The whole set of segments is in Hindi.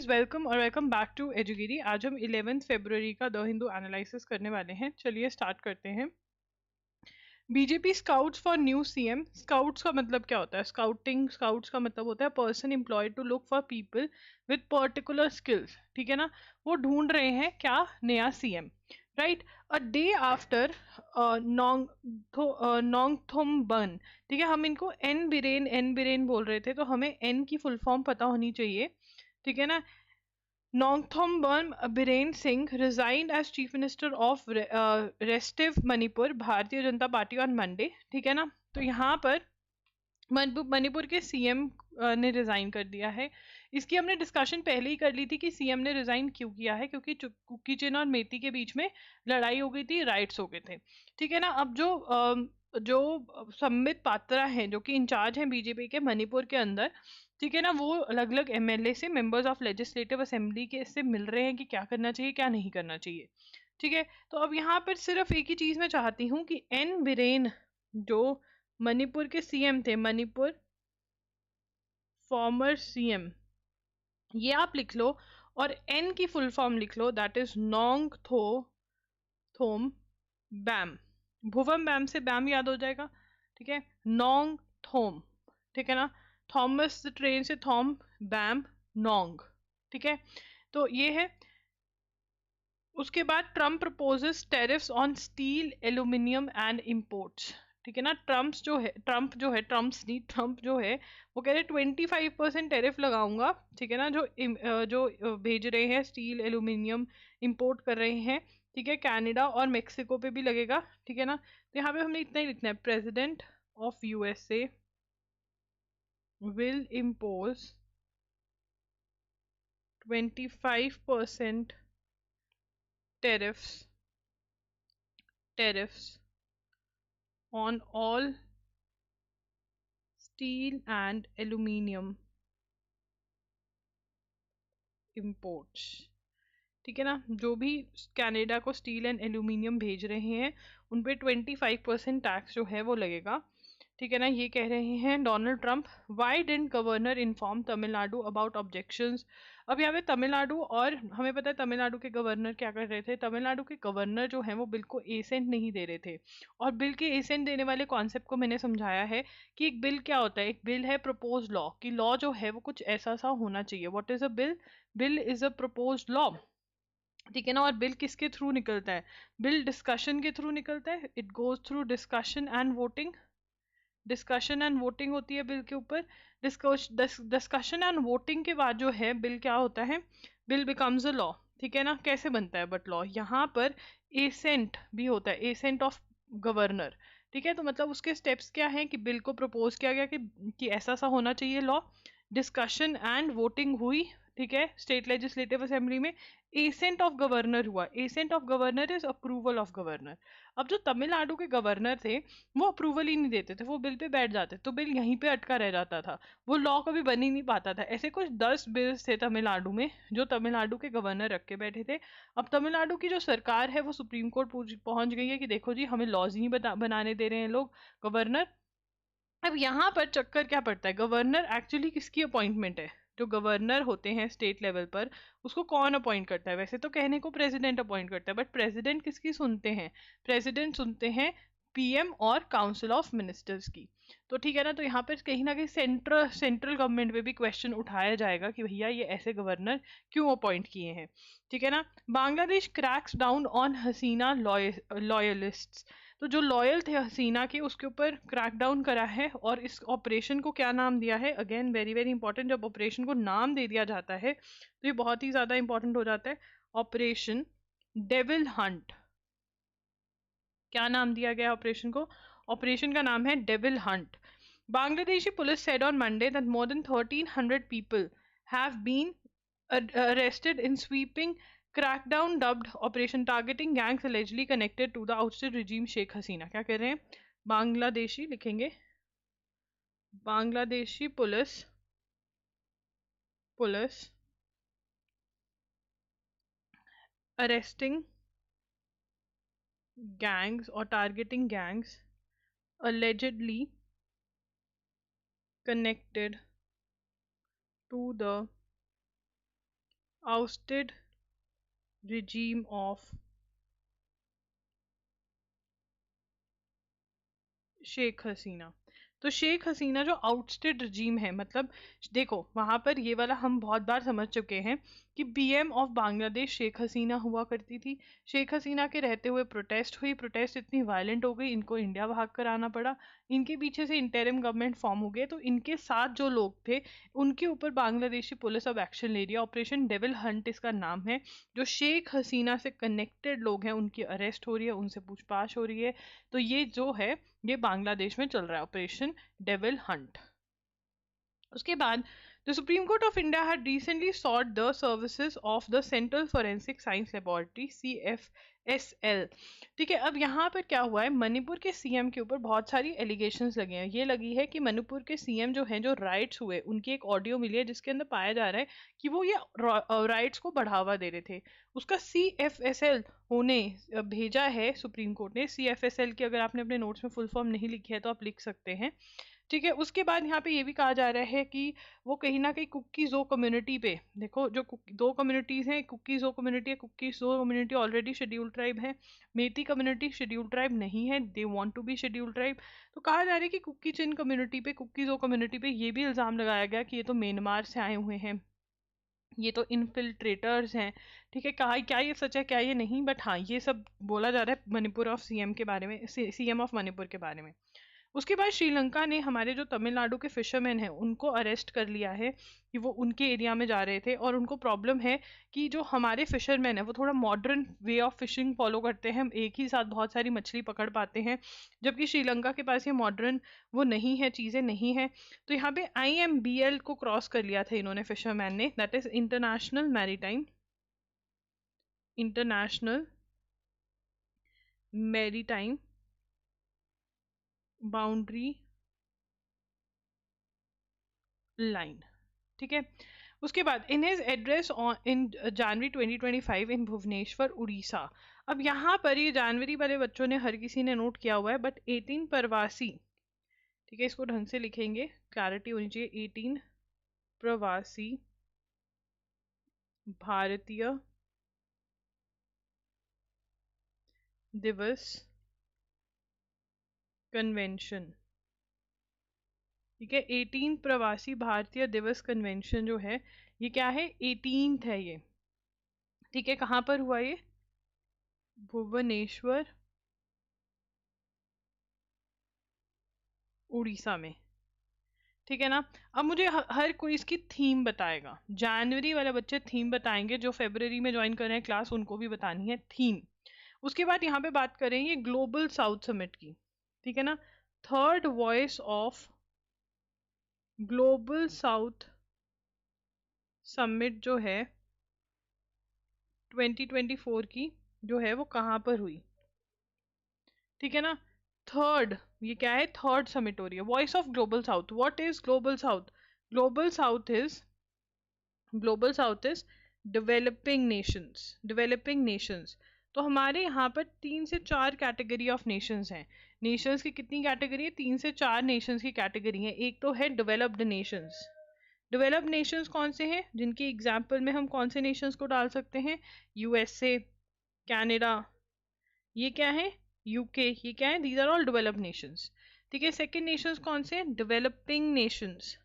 वेलकम और वेलकम बैक टू एजुगिरी। आज हम 11 फरवरी का द हिंदू एनालिसिस करने वाले हैं। चलिए स्टार्ट करते हैं। BJP scouts for new CM. Scouts का मतलब क्या होता है? स्काउट्स का मतलब होता है person employed to look for people with particular skills. ठीक है ना, वो ढूंढ रहे हैं क्या? नया CM, right. A day after Nongthombam. ठीक है, हम इनको एन बिरेन बोल रहे थे, तो हमें एन की फुल फॉर्म पता होनी चाहिए। ठीक है ना। Nongthombam Biren Singh resigned as chief minister of restive Manipur, Bharatiya Janata party on Monday. ठीक है ना, तो यहाँ पर मणिपुर के सीएम ने रिजाइन कर दिया है। इसकी हमने डिस्कशन पहले ही कर ली थी कि सीएम ने रिजाइन क्यों किया है, क्योंकि कुकी चिन और मेती के बीच में लड़ाई हो गई थी, राइट्स हो गए थे। ठीक है ना। अब जो संबित पात्रा हैं, जो कि इंचार्ज हैं बीजेपी के मणिपुर के अंदर, ठीक है ना, वो अलग अलग एमएलए से, मेंबर्स ऑफ लेजिस्लेटिव असेंबली के से मिल रहे हैं कि क्या करना चाहिए क्या नहीं करना चाहिए। ठीक है, तो अब यहाँ पर सिर्फ एक ही चीज मैं चाहती हूँ कि एन बिरेन जो मणिपुर के सीएम थे, मणिपुर फॉर्मर सीएम, ये आप लिख लो और एन की फुल फॉर्म लिख लो, दैट इज थोम बैम। भुवम बैम से बैम याद हो जाएगा। ठीक है, नोंग थोम। ठीक है ना, थॉमस द ट्रेन से थॉम, बैम नोंग। ठीक है, तो ये है। उसके बाद Trump proposes tariffs on steel, aluminium and imports. ठीक है ना, ट्रम्प्स नहीं, ट्रम्प जो है वो कह रहे 25% टेरिफ लगाऊंगा। ठीक है ना, जो भेज रहे हैं स्टील, एल्यूमिनियम इंपोर्ट कर रहे हैं। ठीक है, कनाडा और मेक्सिको पे भी लगेगा। ठीक है ना, तो यहाँ पे हमने इतना ही लिखना है, president of USA will impose 25% tariffs on all steel and aluminium imports। ठीक है ना, जो भी कनाडा को स्टील एंड एल्यूमिनियम भेज रहे हैं उन पे 25% टैक्स जो है वो लगेगा। ठीक है ना, ये कह रहे हैं Donald Trump. Y didn't governor inform Tamil Nadu about objections. अब यहाँ पे तमिलनाडु, और हमें पता है तमिलनाडु के गवर्नर क्या कर रहे थे। तमिलनाडु के गवर्नर जो है वो बिल को एसेंट नहीं दे रहे थे, और बिल के एसेंट देने वाले कॉन्सेप्ट को मैंने समझाया है कि एक बिल क्या होता है। एक बिल है प्रपोज लॉ, कि लॉ जो है वो कुछ ऐसा सा होना चाहिए। What is a bill? Bill is a propose law. ठीक है ना, और बिल किसके थ्रू निकलता है? बिल डिस्कशन के थ्रू निकलता है। It goes through discussion and voting. Discussion and voting होती है बिल के ऊपर। डिस्कशन एंड वोटिंग के बाद जो है बिल क्या होता है? Bill becomes a law. ठीक है ना, कैसे बनता है बट लॉ? यहाँ पर एसेंट भी होता है, एसेंट ऑफ गवर्नर। ठीक है, तो मतलब उसके स्टेप्स क्या हैं कि बिल को प्रपोज किया गया कि ऐसा सा होना चाहिए लॉ। डिस्कशन एंड वोटिंग हुई। ठीक है, स्टेट लेजिस्लेटिव असेंबली में एसेंट ऑफ गवर्नर हुआ। Ascent of governor is approval of governor. अब जो तमिलनाडु के गवर्नर थे वो अप्रूवल ही नहीं देते थे, वो बिल पे बैठ जाते, तो बिल यहीं पे अटका रह जाता था, वो लॉ कभी बन ही नहीं पाता था। ऐसे कुछ 10 बिल्स थे तमिलनाडु में जो तमिलनाडु के गवर्नर रख के बैठे थे। अब तमिलनाडु की जो सरकार है वो सुप्रीम कोर्ट पहुंच गई है कि देखो जी, हमें लॉज ही नहीं बनाने दे रहे हैं लोग, गवर्नर। अब यहाँ पर चक्कर क्या पड़ता है? गवर्नर एक्चुअली किसकी अपॉइंटमेंट है? जो गवर्नर होते हैं स्टेट लेवल पर, उसको कौन अपॉइंट करता है? वैसे तो कहने को प्रेसिडेंट अपॉइंट करता है, बट प्रेसिडेंट किसकी सुनते हैं? प्रेसिडेंट सुनते हैं पीएम और काउंसिल ऑफ मिनिस्टर्स की। तो ठीक है ना, तो यहाँ पर कहीं ना कहीं सेंट्रल गवर्नमेंट पे भी क्वेश्चन उठाया जाएगा कि भैया ये ऐसे गवर्नर क्यों अपॉइंट किए हैं। ठीक है ना। बांग्लादेश क्रैक्स डाउन ऑन हसीना लॉयलिस्ट्स। तो जो लॉयल थे हसीना के, उसके ऊपर क्रैकडाउन करा है, और इस ऑपरेशन को क्या नाम दिया है? अगेन वेरी वेरी इंपॉर्टेंट, जब ऑपरेशन को नाम दे दिया जाता है तो ये बहुत ही ज्यादा इंपॉर्टेंट हो जाता है। Operation devil Hunt. क्या नाम दिया गया ऑपरेशन को? ऑपरेशन का नाम है devil Hunt. Bangladeshi police said on Monday that more than 1,300 people have been arrested in sweeping crackdown dubbed operation targeting gangs allegedly connected to the ousted regime Sheikh Hasina। क्या कह रहे हैं? बांग्लादेशी लिखेंगे, Bangladeshi police arresting gangs or targeting gangs allegedly connected to the ousted regime of Sheikh Hasina. तो शेख हसीना जो आउटस्टेड रजीम है, मतलब देखो वहां पर ये वाला हम बहुत बार समझ चुके हैं कि पीएम ऑफ बांग्लादेश शेख हसीना हुआ करती थी। शेख हसीना के रहते हुए प्रोटेस्ट हुई, प्रोटेस्ट इतनी वायलेंट हो गई, इनको इंडिया भाग कर आना पड़ा। इनके पीछे से इंटरिम गवर्नमेंट फॉर्म हो गए, तो इनके साथ जो लोग थे उनके ऊपर बांग्लादेशी पुलिस अब एक्शन ले रही है। ऑपरेशन डेविल हंट इसका नाम है। जो शेख हसीना से कनेक्टेड लोग हैं उनकी अरेस्ट हो रही है, उनसे पूछताछ हो रही है। तो ये जो है ये बांग्लादेश में चल रहा है, ऑपरेशन डेविल हंट। उसके बाद the supreme court of India had recently sought the services of the central forensic science laboratory CFSL। ठीक है, अब यहाँ पर क्या हुआ है, मणिपुर के सीएम के ऊपर बहुत सारी एलिगेशंस लगे हैं। ये लगी है कि मणिपुर के सीएम जो हैं, जो राइट्स हुए, उनकी एक ऑडियो मिली है जिसके अंदर पाया जा रहा है कि वो ये राइट्स को बढ़ावा दे रहे थे। उसका CFSL होने भेजा है सुप्रीम कोर्ट ने। CFSL की अगर आपने अपने नोट्स में फुल फॉर्म नहीं लिखी है तो आप लिख सकते हैं। ठीक है, उसके बाद यहाँ पे ये भी कहा जा रहा है कि वो कहीं ना कहीं कुकीज़ो कम्युनिटी पे, देखो जो दो कम्युनिटीज़ हैं, कुकीज़ो कम्युनिटी है, Kuki-Zo community already schedule tribe है, मेती कम्युनिटी शेड्यूल ट्राइब नहीं है, they want to be schedule tribe. तो कहा जा रहा है कि कुकी चिन कम्युनिटी पे, कुकीज़ो कम्युनिटी पे ये भी इल्ज़ाम लगाया गया कि ये तो म्यांमार से आए हुए हैं, ये तो इनफिल्ट्रेटर्स हैं। ठीक है, कहा क्या ये सच है क्या ये नहीं, बट हाँ ये सब बोला जा रहा है मणिपुर ऑफ सीएम के बारे में, सीएम ऑफ मणिपुर के बारे में। उसके बाद श्रीलंका ने हमारे जो तमिलनाडु के फिशरमैन हैं उनको अरेस्ट कर लिया है कि वो उनके एरिया में जा रहे थे, और उनको प्रॉब्लम है कि जो हमारे फिशरमैन हैं वो थोड़ा modern way of fishing follow करते हैं, हम एक ही साथ बहुत सारी मछली पकड़ पाते हैं, जबकि श्रीलंका के पास ये मॉडर्न वो नहीं है, चीज़ें नहीं है। तो यहाँ पे IMBL को क्रॉस कर लिया था इन्होंने, फिशरमैन ने, that is international maritime boundary line. ठीक है, उसके बाद इन हिज एड्रेस इन जनवरी 2025 इन भुवनेश्वर उड़ीसा। अब यहाँ पर ये जनवरी वाले बच्चों ने हर किसी ने नोट किया हुआ है, बट 18 प्रवासी, ठीक है इसको ढंग से लिखेंगे, क्लैरिटी होनी चाहिए, 18 प्रवासी भारतीय दिवस कन्वेंशन। ठीक है, 18 प्रवासी भारतीय दिवस कन्वेंशन जो है ये क्या है, 18th है ये। ठीक है, कहाँ पर हुआ ये, भुवनेश्वर उड़ीसा में। ठीक है ना, अब मुझे हर कोई इसकी थीम बताएगा। जनवरी वाले बच्चे थीम बताएंगे, जो फरवरी में ज्वाइन कर रहे हैं क्लास उनको भी बतानी है थीम। उसके बाद यहाँ पे बात करेंगे ग्लोबल साउथ समिट की। ठीक है ना, third voice of global south summit जो है 2024 की जो है वो कहाँ पर हुई। ठीक है ना, थर्ड, ये क्या है, थर्ड समिट हो रही है। Voice of global south, what is global south, global south is developing nations, developing Nations. तो हमारे यहाँ पर 3 से 4 कैटेगरी ऑफ नेशंस हैं। नेशंस की कितनी कैटेगरी है, 3 से 4 नेशंस की कैटेगरी है। एक तो है डेवलप्ड नेशंस। डेवलप्ड नेशंस कौन से हैं, जिनकी एग्जाम्पल में हम कौन से नेशंस को डाल सकते हैं, USA, कनाडा, ये क्या है, UK, ये क्या है, these are all developed nations. ठीक है, सेकंड नेशंस कौन से हैं, डेवलपिंग नेशंस।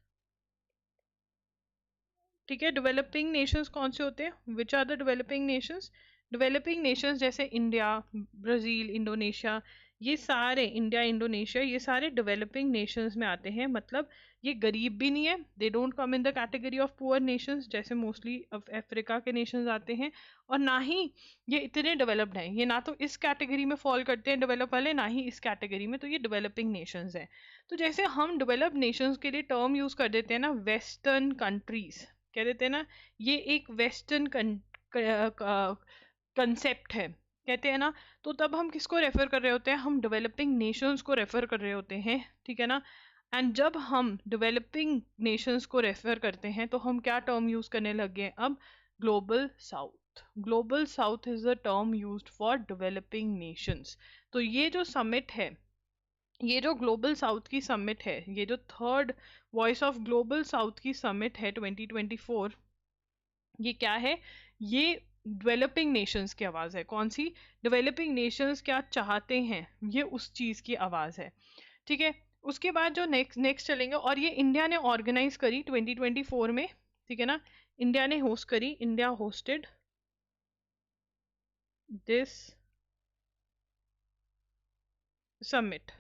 ठीक है, डेवलपिंग नेशंस कौन से होते हैं, which are the developing nations, developing nations जैसे इंडिया, ब्राज़ील, इंडोनेशिया, ये सारे, इंडिया, इंडोनेशिया, ये सारे डेवलपिंग नेशंस में आते हैं। मतलब ये गरीब भी नहीं है, they don't come in the category of poor Nations जैसे मोस्टली अफ्रीका के नेशंस आते हैं, और ना ही ये इतने डेवलप्ड हैं, ये ना तो इस कैटेगरी में फॉल करते हैं डेवलप वाले, ना ही इस कैटेगरी में, तो ये डेवलपिंग नेशंस हैं। तो जैसे हम डेवलप्ड नेशंस के लिए टर्म यूज़ कर देते हैं ना, वेस्टर्न कंट्रीज कह देते हैं ना, ये एक वेस्टर्न कंसेप्ट है कहते हैं ना, तो तब हम किसको रेफर कर रहे होते हैं, हम डेवलपिंग नेशंस को रेफर कर रहे होते हैं। ठीक है ना, एंड जब हम डेवलपिंग नेशंस को रेफर करते हैं तो हम क्या टर्म यूज करने लग गए अब, global south. Global south is the term used for developing Nations. तो ये जो समिट है, ये जो ग्लोबल साउथ की समिट है, ये जो third voice of global south की समिट है 2024, ये क्या है? ये डेवलपिंग नेशंस की आवाज है। कौन सी? डेवलपिंग नेशंस क्या चाहते हैं, ये उस चीज की आवाज है। ठीक है, उसके बाद जो नेक्स्ट चलेंगे, और ये इंडिया ने ऑर्गेनाइज करी 2024 में, ठीक है ना, इंडिया ने होस्ट करी, इंडिया होस्टेड दिस समिट।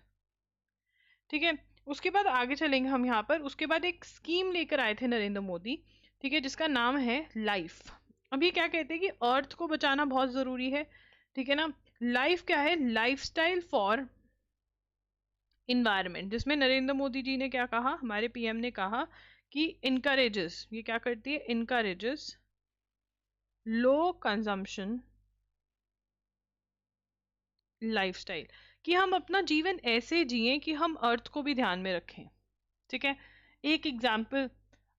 ठीक है, उसके बाद आगे चलेंगे हम यहाँ पर। उसके बाद एक स्कीम लेकर आए थे नरेंद्र मोदी, ठीक है, जिसका नाम है लाइफ। अब ये क्या कहते हैं कि अर्थ को बचाना बहुत जरूरी है, ठीक है ना। लाइफ क्या है? लाइफस्टाइल फॉर इन्वायरमेंट, जिसमें नरेंद्र मोदी जी ने क्या कहा, हमारे पीएम ने कहा कि इनकरेजेस, ये क्या करती है? इनकरेजेस लो कंजम्पशन लाइफस्टाइल, कि हम अपना जीवन ऐसे जिएं कि हम अर्थ को भी ध्यान में रखें। ठीक है, एक एग्जाम्पल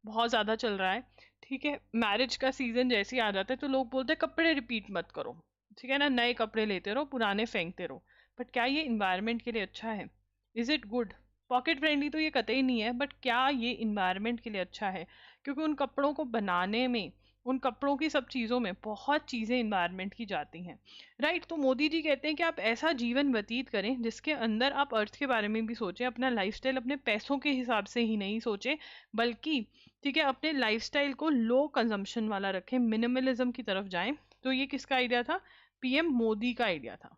बहुत ज्यादा चल रहा है, ठीक है, मैरिज का सीजन जैसे ही आ जाता है तो लोग बोलते हैं कपड़े रिपीट मत करो, ठीक है ना, नए कपड़े लेते रहो, पुराने फेंकते रहो। बट क्या ये इन्वायरमेंट के लिए अच्छा है? Is it good? Pocket friendly तो ये कतई नहीं है, बट क्या ये इन्वायरमेंट के लिए अच्छा है? क्योंकि उन कपड़ों को बनाने में, उन कपड़ों की सब चीज़ों में बहुत चीज़ें इन्वायरमेंट की जाती हैं, राइट। तो मोदी जी कहते हैं कि आप ऐसा जीवन व्यतीत करें जिसके अंदर आप अर्थ के बारे में भी सोचें, अपना लाइफस्टाइल अपने पैसों के हिसाब से ही नहीं सोचें, बल्कि ठीक है अपने लाइफस्टाइल को लो कंजम्पशन वाला रखें, मिनिमलिज्म की तरफ जाएं। तो ये किसका आइडिया था? पीएम मोदी का आइडिया था,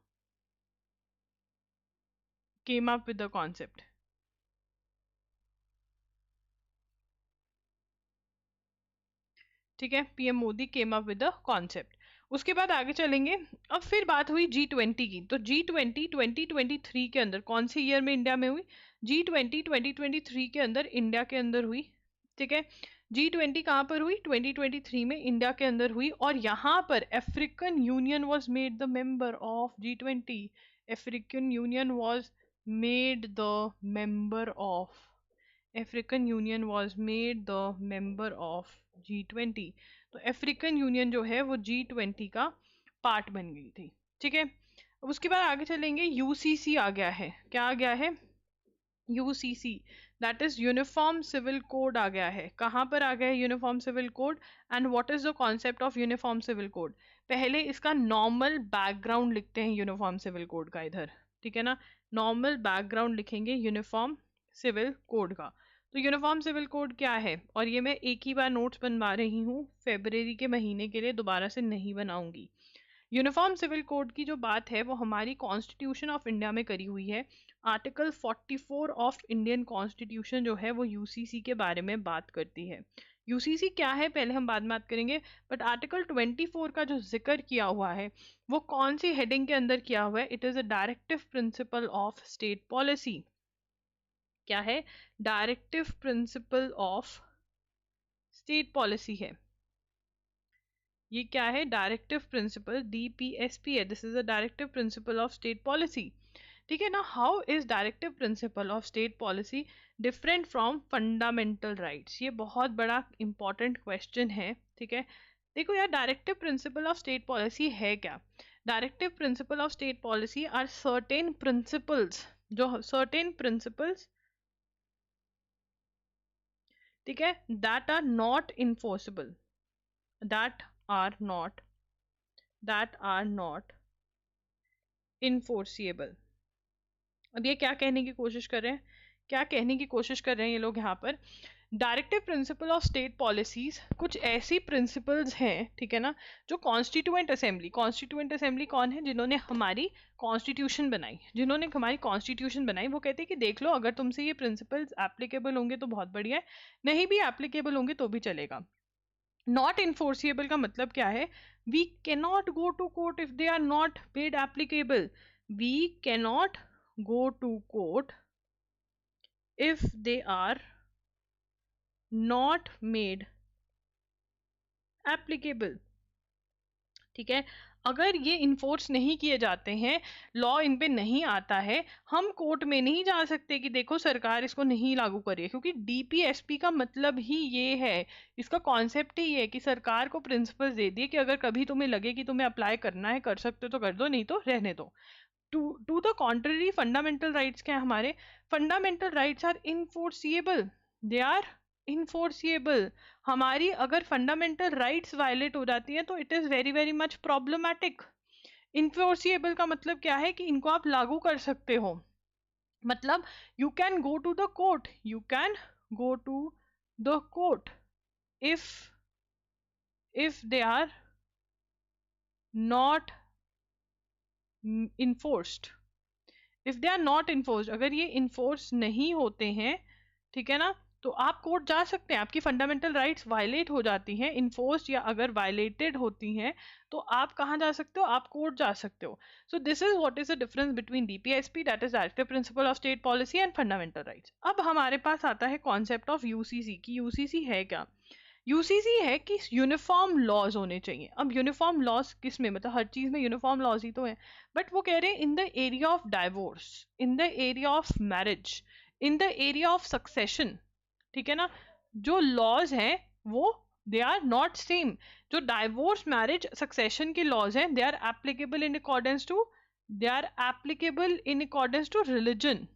came up with the concept. ठीक है, PM Modi came up with the concept. उसके बाद आगे चलेंगे। अब फिर बात हुई G20 की, तो G20 2023 के अंदर, कौन सी ईयर में इंडिया में हुई? G20 2023 के अंदर इंडिया के अंदर हुई। ठीक है, G20 कहाँ पर हुई? 2023 में इंडिया के अंदर हुई, और यहाँ पर African union was made the member of G20। African union was made the member of, African union was made the member of G20। तो अफ्रीकन यूनियन जो है वो G20 का पार्ट बन गई थी। ठीक है, अब उसके बाद आगे चलेंगे। यूसीसी आ गया है, क्या आ गया है? UCC, that is uniform civil code आ गया है। कहाँ पर आ गया है uniform civil code? And what is the concept of uniform civil code? पहले इसका नॉर्मल बैकग्राउंड लिखते हैं यूनिफॉर्म सिविल कोड का इधर, ठीक है ना, नॉर्मल बैकग्राउंड लिखेंगे यूनिफॉर्म सिविल कोड का। तो यूनिफॉर्म सिविल कोड क्या है? और ये मैं एक ही बार नोट्स बनवा रही हूँ, फेब्रवरी के महीने के लिए दोबारा से नहीं बनाऊंगी। यूनिफॉर्म सिविल कोड की जो बात है वो हमारी कॉन्स्टिट्यूशन ऑफ इंडिया में करी हुई है। आर्टिकल 44 ऑफ इंडियन कॉन्स्टिट्यूशन जो है वो यूसीसी के बारे में बात करती है। यूसीसी क्या है पहले हम बाद में बात करेंगे, बट आर्टिकल 24 का जो जिक्र किया हुआ है वो कौन सी हेडिंग के अंदर किया हुआ है? It is a directive principle of state policy. क्या है? Directive principle of state policy है। ये क्या है? डायरेक्टिव प्रिंसिपल, डीपीएसपी है, this is a directive principle of state policy. ठीक है ना, how is directive principle of state policy different from fundamental rights? ये बहुत बड़ा इंपॉर्टेंट क्वेश्चन है। ठीक है, देखो यार, directive principle of state policy है क्या? Directive principle of state policy are certain principles, जो सर्टेन प्रिंसिपल्स, ठीक है, that are not enforceable, that are not, that are not enforceable. अब ये क्या कहने की कोशिश कर रहे हैं? क्या कहने की कोशिश कर रहे हैं ये लोग यहाँ पर? Directive principle of state policies कुछ ऐसी प्रिंसिपल्स हैं, ठीक है ना, जो कॉन्स्टिट्यूएंट असेंबली, कॉन्स्टिट्यूएंट असेंबली कौन है? जिन्होंने हमारी कॉन्स्टिट्यूशन बनाई, जिन्होंने हमारी कॉन्स्टिट्यूशन बनाई, वो कहते हैं कि देख लो, अगर तुमसे ये प्रिंसिपल्स एप्लीकेबल होंगे तो बहुत बढ़िया है, नहीं भी एप्लीकेबल होंगे तो भी चलेगा। नॉट इन्फोर्सिएबल का मतलब क्या है? We cannot go to court if they are not made applicable. We cannot go to court if they are not made applicable। ठीक है, अगर ये इन्फोर्स नहीं किए जाते हैं, लॉ इन पे नहीं आता है, हम कोर्ट में नहीं जा सकते कि देखो सरकार इसको नहीं लागू करिए, क्योंकि डीपीएसपी का मतलब ही ये है, इसका कॉन्सेप्ट ही ये है कि सरकार को प्रिंसिपल्स दे दिए कि अगर कभी तुम्हें लगे कि तुम्हें अप्लाई करना है, कर सकते हो तो कर दो, नहीं तो रहने दो। To the contrary, fundamental rights क्या है हमारे? Fundamental rights are enforceable, they are enforceable. हमारी अगर फंडामेंटल राइट्स वायलेट हो जाती हैं तो it is very very much problematic. Enforceable का मतलब क्या है कि इनको आप लागू कर सकते हो, मतलब you can go to the court, you can go to the court if they are not enforced, if they are not enforced, अगर ये enforce नहीं होते हैं, ठीक है ना, तो आप कोर्ट जा सकते हैं। आपकी फंडामेंटल राइट्स वायलेट हो जाती हैं, इन्फोर्स्ड या अगर वायलेटेड होती हैं, तो आप कहाँ जा सकते हो, आप कोर्ट जा सकते हो। So this is what is the difference between DPSP, that is directive principle of state policy, and fundamental rights. अब हमारे पास आता है कॉन्सेप्ट ऑफ यूसीसी की यूसीसी है क्या। यूसीसी है कि यूनिफॉर्म लॉज होने चाहिए। अब यूनिफॉर्म लॉज किस में, मतलब हर चीज में यूनिफॉर्म लॉज ही तो है, बट वो कह रहे हैं in the area of divorce, in the area of marriage, in the area of succession, ठीक है ना, जो लॉज हैं वो दे आर नॉट सेम। जो डाइवोर्स मैरिज सक्सेशन के लॉज हैं, they are applicable in accordance to, they are applicable in accordance to religion,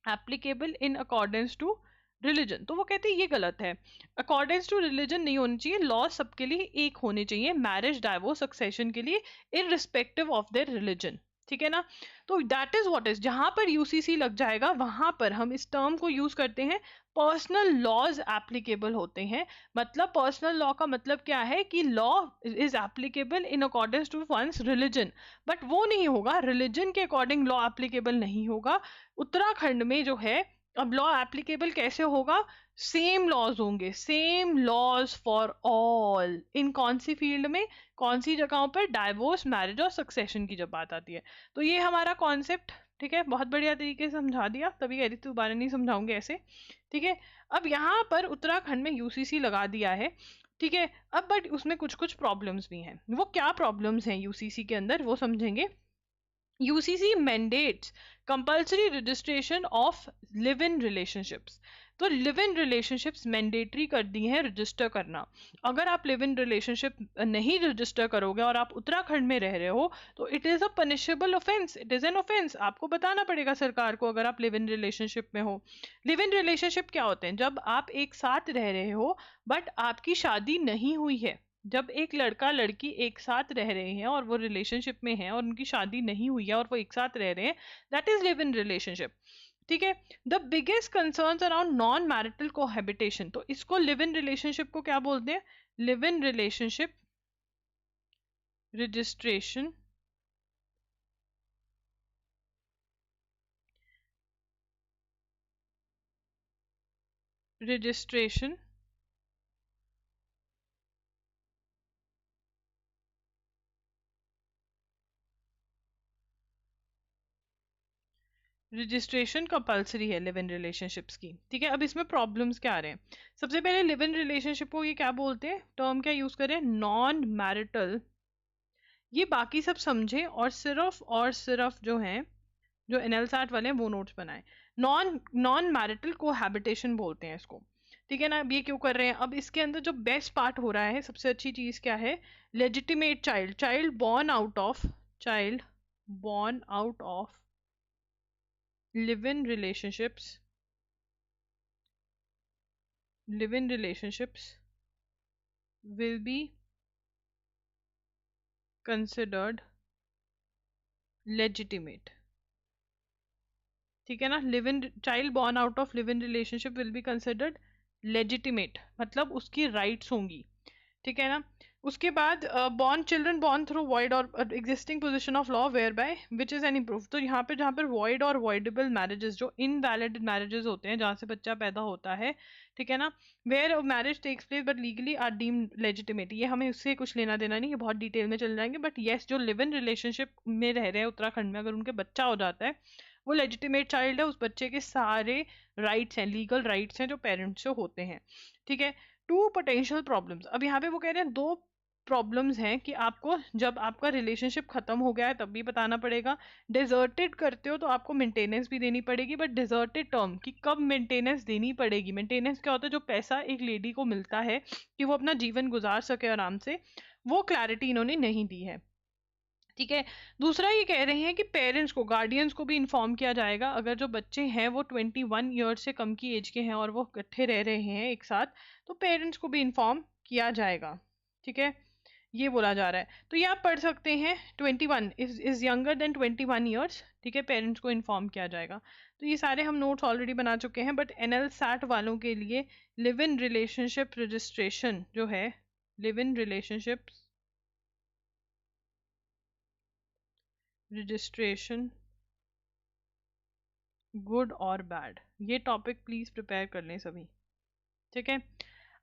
applicable in accordance to religion. तो वो कहते हैं ये गलत है, अकॉर्डेंस टू रिलीजन नहीं होनी चाहिए, लॉ सबके लिए एक होने चाहिए, मैरिज डाइवोर्स सक्सेशन के लिए, इररिस्पेक्टिव ऑफ देयर रिलीजन, ठीक है ना। तो दैट इज व्हाट इज, जहां पर यूसीसी लग जाएगा वहां पर हम इस टर्म को यूज करते हैं, पर्सनल लॉज एप्लीकेबल होते हैं। मतलब पर्सनल लॉ का मतलब क्या है कि law is applicable in accordance to one's religion, but वो नहीं होगा, रिलीजन के अकॉर्डिंग लॉ एप्लीकेबल नहीं होगा। उत्तराखंड में जो है, अब लॉ एप्लीकेबल कैसे होगा, सेम लॉज होंगे, सेम लॉज फॉर ऑल, इन कौन सी फील्ड में, कौन सी जगहों पर, डाइवोर्स मैरिज और सक्सेशन की जब बात आती है। तो ये हमारा कॉन्सेप्ट, ठीक है, बहुत बढ़िया तरीके से समझा दिया, तभी कह रही थी दोबारा नहीं समझाऊंगे ऐसे, ठीक है। अब यहाँ पर उत्तराखंड में यूसीसी लगा दिया है, ठीक है। अब बट उसमें कुछ कुछ प्रॉब्लम्स भी हैं, वो क्या प्रॉब्लम्स हैं यूसीसी के अंदर वो समझेंगे। UCC mandates compulsory registration of live in relationships. तो लिव इन रिलेशनशिप्स मैंडेटरी कर दी हैं रजिस्टर करना। अगर आप लिव इन रिलेशनशिप नहीं रजिस्टर करोगे और आप उत्तराखंड में रह रहे हो, तो it is a punishable offence, it is an offence, आपको बताना पड़ेगा सरकार को अगर आप लिव इन रिलेशनशिप में हो। लिव इन रिलेशनशिप क्या होते हैं, जब आप एक साथ रह रहे हो बट आपकी शादी नहीं हुई है, जब एक लड़का लड़की एक साथ रह रहे हैं और वो रिलेशनशिप में हैं और उनकी शादी नहीं हुई है और वो एक साथ रह रहे हैं, that is live in relationship, ठीक है। The biggest concerns around non marital cohabitation, तो इसको लिव इन रिलेशनशिप को क्या बोलते हैं, live in relationship registration, registration registration compulsory है लिव इन रिलेशनशिप्स की, ठीक है। अब इसमें प्रॉब्लम्स क्या आ रहे हैं, सबसे पहले लिव इन रिलेशनशिप को ये क्या बोलते हैं, टर्म क्या यूज करें, नॉन मैरिटल, ये बाकी सब समझे और सिर्फ जो हैं, जो एनएलसैट वाले हैं वो नोट्स बनाए। नॉन नॉन मैरिटल कोहैबिटेशन बोलते हैं इसको, ठीक है ना। अब ये क्यों कर रहे हैं, अब इसके अंदर जो बेस्ट पार्ट हो रहा है, सबसे अच्छी चीज क्या है, legitimate child, child born out of, child born out of live in relationships, live in relationships will be considered legitimate, ठीक है ना। Live in child born out of live in relationship will be considered legitimate, मतलब उसकी राइट्स होंगी, ठीक है ना। उसके बाद born children born through void और existing position of law whereby which is an improve, तो यहाँ पे जहाँ पर वॉइड और वॉइडेबल मैरिजेस, जो इनवैलिड मैरिजेस होते हैं जहाँ से बच्चा पैदा होता है, ठीक है ना, where marriage takes place but legally are deemed legitimate, ये हमें उससे कुछ लेना देना नहीं, ये बहुत डिटेल में चल जाएंगे, बट येस जो लिव इन रिलेशनशिप में रह रहे हैं उत्तराखंड में, अगर उनके बच्चा हो जाता है, वो लेजिटिमेट चाइल्ड है, उस बच्चे के सारे राइट्स हैं, लीगल राइट्स हैं जो पेरेंट्स से होते हैं, ठीक है। टू पोटेंशियल प्रॉब्लम्स, अब यहाँ पे वो कह रहे हैं दो प्रॉब्लम्स हैं कि आपको जब आपका रिलेशनशिप खत्म हो गया है तब भी बताना पड़ेगा, डिजर्टेड करते हो तो आपको मेंटेनेंस भी देनी पड़ेगी, बट डिजर्टेड टर्म कि कब मेंटेनेंस देनी पड़ेगी, मेंटेनेंस क्या होता है, जो पैसा एक लेडी को मिलता है कि वो अपना जीवन गुजार सके आराम से, वो क्लैरिटी इन्होंने नहीं दी है, ठीक है। दूसरा ये कह रहे हैं कि पेरेंट्स को, गार्डियंस को भी इन्फॉर्म किया जाएगा अगर जो बच्चे हैं वो 21 ईयर से कम की एज के हैं और वो इकट्ठे रह रहे हैं एक साथ, तो पेरेंट्स को भी इन्फॉर्म किया जाएगा। ठीक है, ये बोला जा रहा है। तो ये आप पढ़ सकते हैं, 21 इज यंगर देन 21 ईयर्स। ठीक है, पेरेंट्स को इन्फॉर्म किया जाएगा। तो ये सारे हम नोट्स ऑलरेडी बना चुके हैं, बट एनएल सैट वालों के लिए लिव इन रिलेशनशिप रजिस्ट्रेशन जो है, live in relationship registration, good और बैड, ये टॉपिक प्लीज प्रिपेयर कर लें सभी। ठीक है,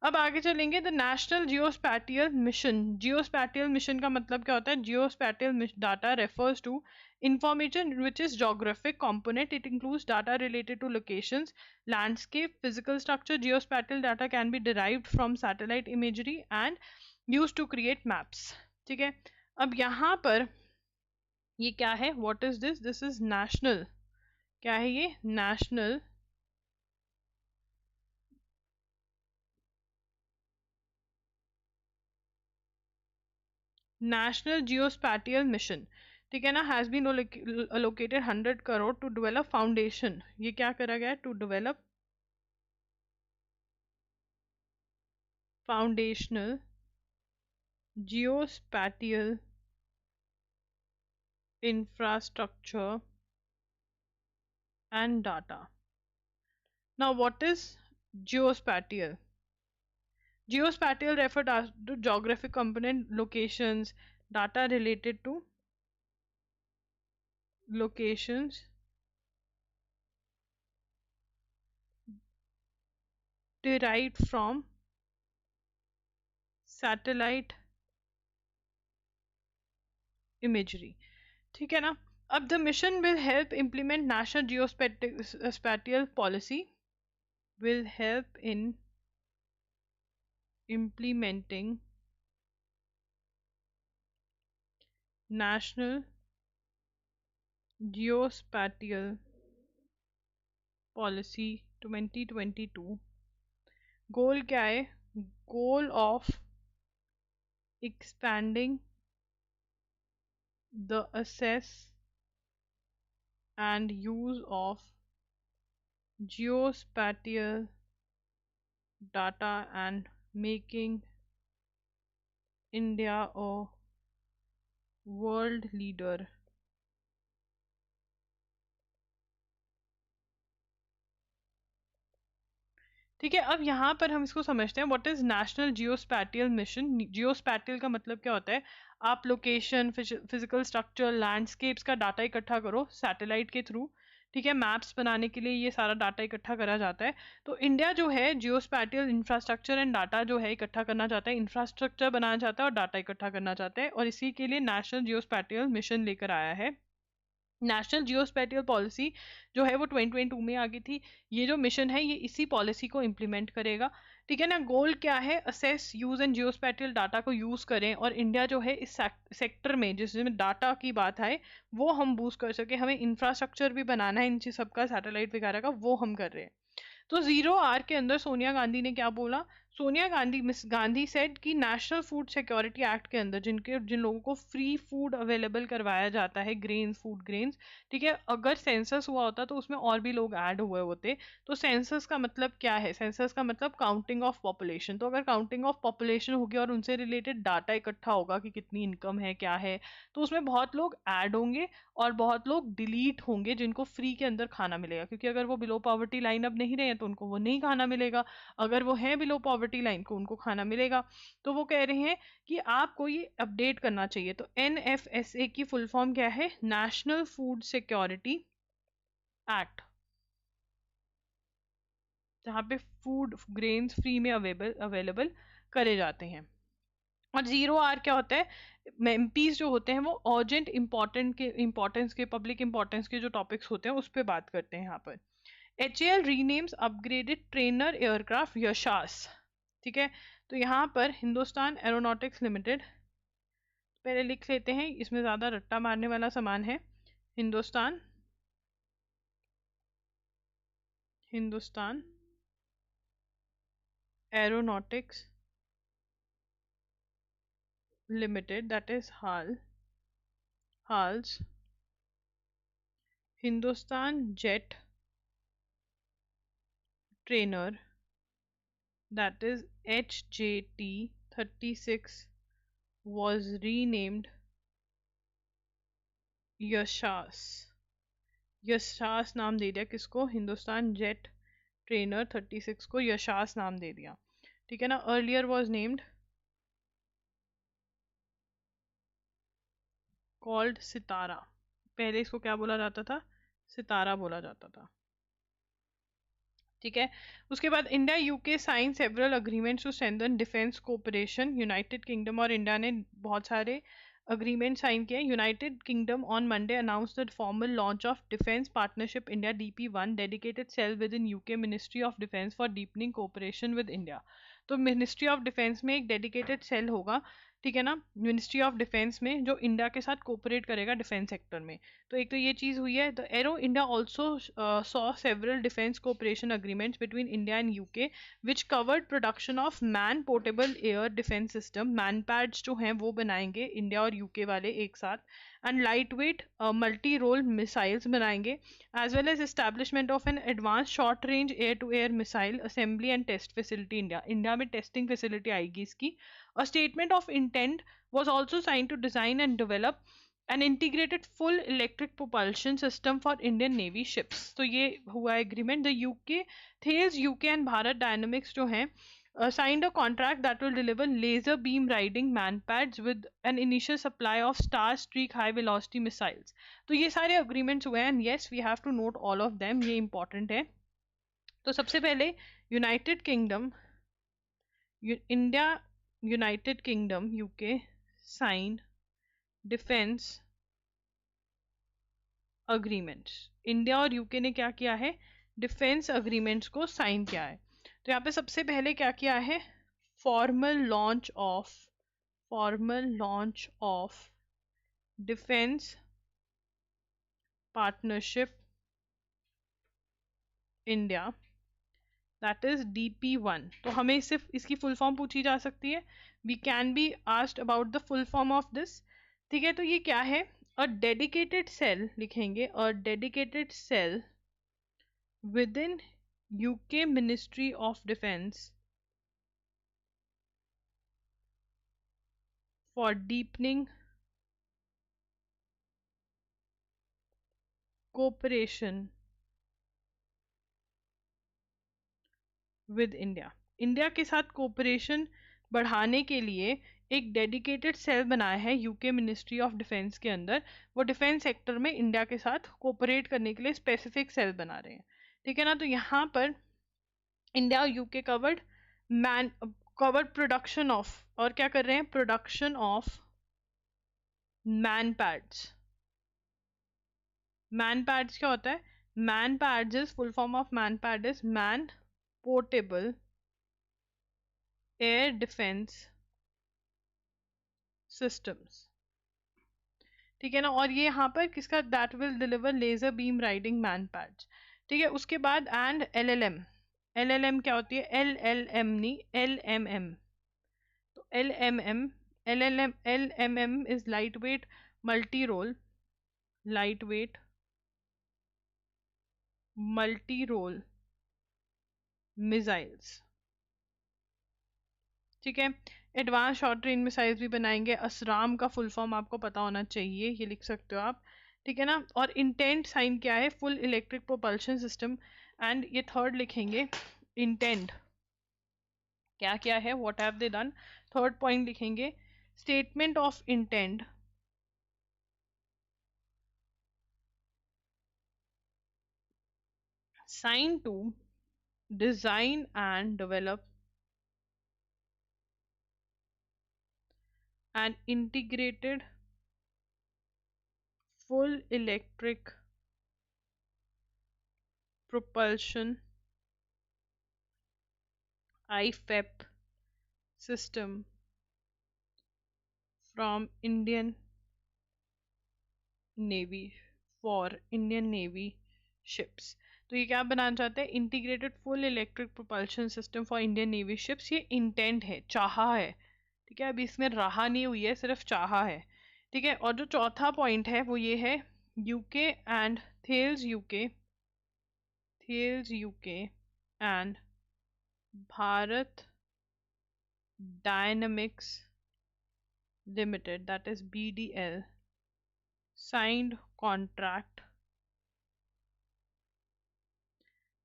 अब आगे चलेंगे। The national geospatial mission. Geospatial mission का मतलब क्या होता है? Geospatial data refers to information which is geographic component. It includes data related to locations, landscape, physical structure. Geospatial data can be derived from satellite imagery and used to create maps. ठीक है, अब यहाँ पर ये क्या है? What is this? This is national, क्या है ये? National national geospatial mission. ठीक है ना, has been allocated 100 crore to develop foundation. ये क्या करा गया है? To develop foundational geospatial infrastructure and data. Now what is geospatial? Geospatial refer to geographic component, locations, data related to locations derived from satellite imagery। ठीक है ना। अब the mission will help implement national geospatial policy, will help in implementing national geospatial policy 2022। Goal क्या है? Goal of expanding the access and use of geospatial data and making India a world leader। ठीक है, अब यहाँ पर हम इसको समझते हैं। What is national geospatial mission? Geospatial का मतलब क्या होता है? आप लोकेशन, फिजिकल स्ट्रक्चर, लैंडस्केप्स का डाटा इकट्ठा करो सैटेलाइट के थ्रू। ठीक है, मैप्स बनाने के लिए ये सारा डाटा इकट्ठा करा जाता है। तो इंडिया जो है जियोस्पैटियल इंफ्रास्ट्रक्चर एंड डाटा जो है इकट्ठा करना चाहता है, इंफ्रास्ट्रक्चर बनाना चाहता है और डाटा इकट्ठा करना चाहता है, और इसी के लिए नेशनल जियोस्पैटियल मिशन लेकर आया है। नेशनल जियोस्पैटियल पॉलिसी जो है वो 2022 में आ गई थी। ये जो मिशन है ये इसी पॉलिसी को इम्प्लीमेंट करेगा। ठीक है ना। गोल क्या है? असेस, यूज एंड जियोस्पैटियल डाटा को यूज करें और इंडिया जो है इस सेक्टर में जिसमें डाटा की बात आए वो हम बूस्ट कर सके। हमें इंफ्रास्ट्रक्चर भी बनाना है इन सबका, सैटेलाइट वगैरह का, वो हम कर रहे हैं। तो 0 आवर के अंदर सोनिया गांधी ने क्या बोला? सोनिया गांधी, मिस गांधी सेड कि नेशनल फूड सिक्योरिटी एक्ट के अंदर जिन लोगों को फ्री फूड अवेलेबल करवाया जाता है, ग्रेन्स, फूड ग्रेन्स, ठीक है, अगर सेंसस हुआ होता तो उसमें और भी लोग ऐड हुए होते। तो सेंसस का मतलब क्या है? सेंसस का मतलब काउंटिंग ऑफ पॉपुलेशन। तो अगर काउंटिंग ऑफ पॉपुलेशन होगी और उनसे रिलेटेड डाटा इकट्ठा होगा कि कितनी इनकम है, क्या है, तो उसमें बहुत लोग ऐड होंगे और बहुत लोग डिलीट होंगे जिनको फ्री के अंदर खाना मिलेगा, क्योंकि अगर वो बिलो पॉवर्टी लाइन अब नहीं रहे तो उनको वो नहीं खाना मिलेगा। अगर वो हैं बिलो पॉवर्टी लाइन को उनको खाना मिलेगा। तो वो कह रहे हैं कि आपको ये अपडेट करना चाहिए। तो NFSA की फुल फॉर्म क्या है? नेशनल फूड सिक्योरिटी एक्ट, जहाँ पे फूड ग्रेन्स फ्री में अवेलेबल करे जाते हैं। और 0 आवर क्या होता है? एमपीज जो होते हैं वो अर्जेंट इंपॉर्टेंस के पब्लिक इंपॉर्टेंस के जो टॉपिक्स होते हैं उस पर बात करते हैं यहाँ पर। HAL renames upgraded trainer aircraft Yashas. ठीक है, तो यहाँ पर हिंदुस्तान एरोनॉटिक्स लिमिटेड, पहले लिख लेते हैं, इसमें ज़्यादा रट्टा मारने वाला सामान है। Hindustan Hindustan aeronautics limited, that is hall, has Hindustan Jet trainer, that is HJT 36, was renamed यशास। यशास नाम दे दिया किसको? हिंदुस्तान जेट ट्रेनर 36 को यशास नाम दे दिया, ठीक है ना। अर्लियर वाज नेम्ड कॉल्ड सितारा, पहले इसको क्या बोला जाता था? सितारा बोला जाता था, ठीक है। उसके बाद India UK sign several agreements to strengthen defence cooperation. United Kingdom और इंडिया ने बहुत सारे अग्रीमेंट साइन किए। United Kingdom on Monday announce the formal launch of defence partnership India DP1 dedicated cell within UK ministry of defence for deepening cooperation with India. तो मिनिस्ट्री ऑफ डिफेंस में एक डेडिकेटेड सेल होगा, ठीक है ना, मिनिस्ट्री ऑफ डिफेंस में, जो इंडिया के साथ कोऑपरेट करेगा डिफेंस सेक्टर में। तो एक तो ये चीज हुई है। The arrow India also saw several defence cooperation agreements between India and UK which covered production of man portable air defence system. Man pads जो हैं वो बनाएंगे इंडिया और यूके वाले एक साथ, and light weight multi role missiles बनाएंगे, as well as establishment of an advance short range air to air missile assembly and test facility India. India में टेस्टिंग फैसिलिटी आएगी इसकी। A statement of intent was also signed to design and develop an integrated full electric propulsion system for Indian Navy ships। तो ये हुआ agreement. The UK Thales UK and Bharat dynamics जो हैं signed a contract that will deliver laser beam riding manpads with an initial supply of star streak high velocity missiles। तो ये सारे अग्रीमेंट्स हुए हैं, and yes we have to note all of them, ये important है। तो सबसे पहले United Kingdom India United Kingdom UK sign defence agreements. India और यूके ने क्या किया है? डिफेंस अग्रीमेंट्स को साइन किया है। तो यहाँ पे सबसे पहले क्या किया है? Formal launch of defence partnership India, that is DP1। तो हमें सिर्फ इसकी फुल फॉर्म पूछी जा सकती है। We can be asked about the full form of this, ठीक है। तो ये क्या है? अ डेडिकेटेड सेल लिखेंगे, a dedicated cell within UK ministry of defence for deepening cooperation with India. India के साथ कोऑपरेशन बढ़ाने के लिए एक डेडिकेटेड सेल बनाया है यूके मिनिस्ट्री ऑफ डिफेंस के अंदर। वो डिफेंस सेक्टर में इंडिया के साथ कोऑपरेट करने के लिए स्पेसिफिक सेल बना रहे हैं, ठीक है ना। तो यहाँ पर इंडिया और यूके कवर्ड प्रोडक्शन ऑफ, और क्या कर रहे हैं? Production of MANPADS. MANPADS क्या होता है? MANPADS is full form of MANPAD is man portable air defence systems, ठीक है ना। और ये यहाँ पर किसका? That will deliver laser beam riding MANPADS, ठीक है। उसके बाद एंड LLM क्या होती है? LLM नहीं, LMM। तो LMM is light weight multi role missiles, ठीक है। एडवांस शॉर्ट रेंज मिसाइल्स भी बनाएंगे। असराम का फुल फॉर्म आपको पता होना चाहिए, ये लिख सकते हो आप, ठीक है ना। और इंटेंट साइन क्या है? Full electric propulsion system. And ये थर्ड लिखेंगे, इंटेंट क्या क्या है, what have they done. Third point लिखेंगे, statement of intent sign to design and develop an integrated full electric propulsion IFEP system from Indian Navy for Indian Navy ships। तो ये क्या बनाना चाहते हैं? Integrated full electric propulsion system for Indian navy ships. ये इंटेंट है, चाहा है, ठीक है। अभी इसमें रहा नहीं हुई है, सिर्फ चाहा है, ठीक है, और जो चौथा पॉइंट है वो ये है, UK and Thales UK and Bharat dynamics limited, that is BDL, signed contract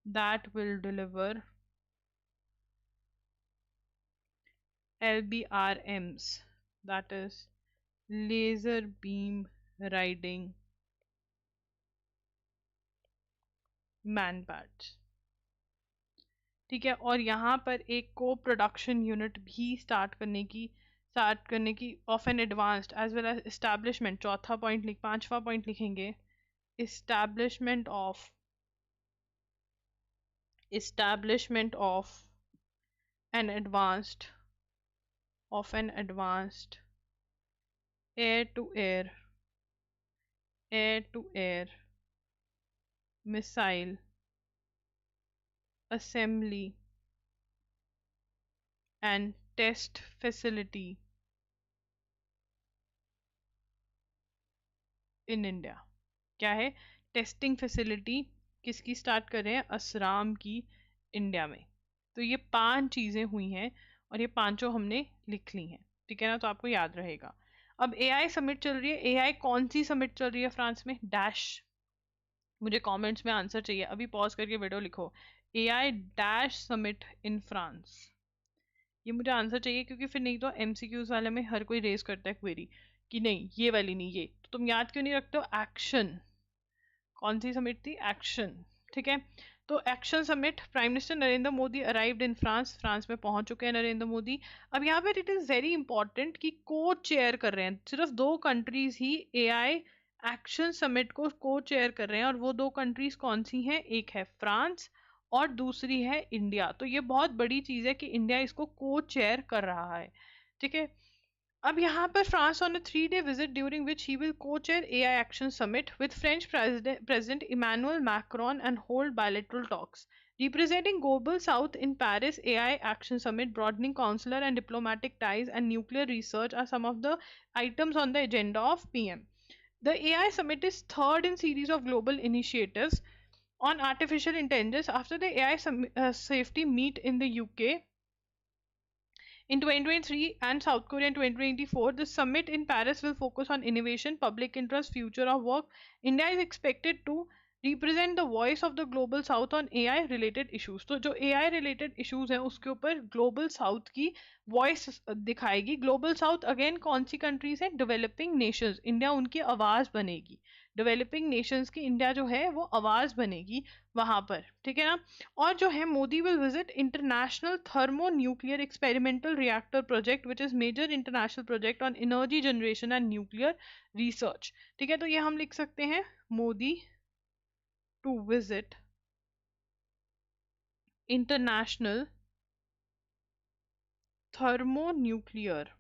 that will deliver LBRMs, that is laser beam riding manpads. ठीक है, और यहाँ पर एक को प्रोडक्शन यूनिट भी स्टार्ट करने की of an advanced as well as establishment, पांचवा पॉइंट लिखेंगे, establishment of an advanced air to air missile assembly and test facility in India. क्या है, टेस्टिंग फैसिलिटी किसकी स्टार्ट कर रहे हैं, असराम की, इंडिया में. तो ये 5 चीजें हुई हैं और ये पांचों हमने लिख ली हैं. ठीक है ना, तो आपको याद रहेगा. अब एआई समिट चल रही है. एआई कौन सी समिट चल रही है फ्रांस में, डैश. मुझे कमेंट्स में आंसर चाहिए, अभी पॉज करके वीडियो लिखो, AI dash summit in France. ये मुझे आंसर चाहिए, क्योंकि फिर नहीं तो एमसीक्यूज वाले में हर कोई रेस करता है क्वेरी कि नहीं ये वाली नहीं ये, तो तुम याद क्यों नहीं रखते हो. एक्शन, कौन सी समिट थी, एक्शन. ठीक है, तो action summit, prime minister Narendra Modi arrived in France में पहुंच चुके हैं नरेंद्र मोदी. अब यहाँ पर इट इज वेरी इंपॉर्टेंट कि को चेयर कर रहे हैं, सिर्फ 2 कंट्रीज ही एआई एक्शन समिट को चेयर कर रहे हैं, और वो 2 कंट्रीज कौन सी हैं, एक है फ्रांस और दूसरी है इंडिया. तो ये बहुत बड़ी चीज है कि इंडिया इसको को चेयर कर रहा है. ठीक है, अब यहाँ पर France on a 3-day visit during which he will co-chair AI Action Summit with French President Emmanuel Macron and hold bilateral talks. Representing Global South in Paris, AI Action Summit, broadening consular and diplomatic ties and nuclear research are some of the items on the agenda of PM. The AI Summit is third in series of global initiatives on artificial intelligence after the AI safety meet in the UK in 2023 and South Korea in 2024. The summit in Paris will focus on innovation, public interest, future of work. India is expected to represent the voice of the global south on AI related issues. तो जो AI related issues हैं उसके ऊपर global south की voice दिखाएगी. global south again कौन सी countries हैं, developing nations. इंडिया उनकी आवाज बनेगी, डेवलपिंग नेशंस की इंडिया जो है वो आवाज बनेगी वहां पर. ठीक है ना, और जो है Modi will visit international thermonuclear experimental reactor project which is major international project on energy generation and nuclear research. ठीक है, तो ये हम लिख सकते हैं, Modi to visit international thermonuclear